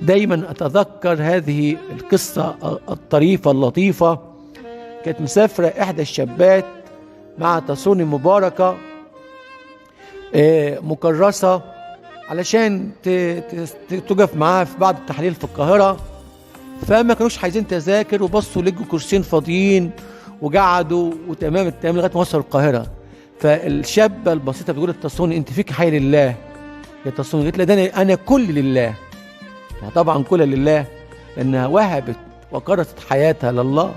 دايما أتذكر هذه القصة الطريفة اللطيفة. كانت مسافرة إحدى الشابات مع تصوني مباركة مكرسة علشان تقف معاها في بعض التحاليل في القاهرة، فما كانوش عايزين تذاكر وبصوا لقوا كرسيين فاضيين وقعدوا وتمام التمام لغاية ما وصلوا القاهرة. فالشابة البسيطة بتقول للتصوني: أنت فيك حي لله يا تصوني؟ قلت لها: ده أنا كل لله. طبعا كل لله، لأنها وهبت وكرست حياتها لله.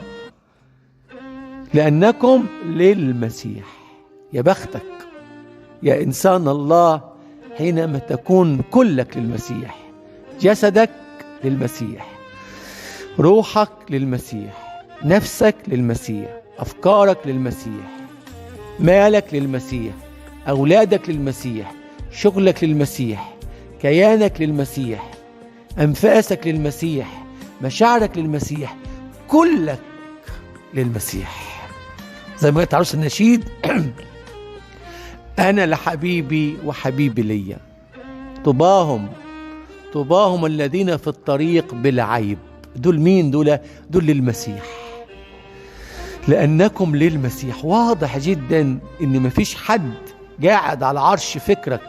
لأنكم للمسيح. يا بختك يا إنسان الله حينما تكون كلك للمسيح، جسدك للمسيح، روحك للمسيح، نفسك للمسيح، أفكارك للمسيح، مالك للمسيح، أولادك للمسيح، شغلك للمسيح، كيانك للمسيح، أنفاسك للمسيح، مشاعرك للمسيح، كلك للمسيح. زي ما قلت عروس النشيد: أنا لحبيبي وحبيبي ليا، طباهم الذين في الطريق بلا عيب. دول مين؟ دول للمسيح، لأنكم للمسيح. واضح جدا إن مفيش حد قاعد على عرش فكرك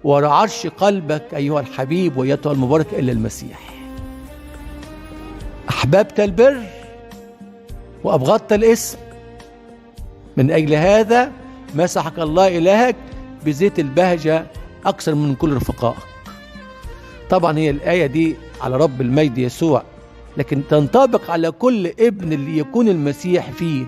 ورا عرش قلبك أيها الحبيب وأيتها المبارك إلا المسيح. أحببت البر وأبغضت الاسم، من أجل هذا مسحك الله إلهك بزيت البهجة أكثر من كل رفقائك. طبعا هي الآية دي على رب المجد يسوع، لكن تنطبق على كل ابن اللي يكون المسيح فيه.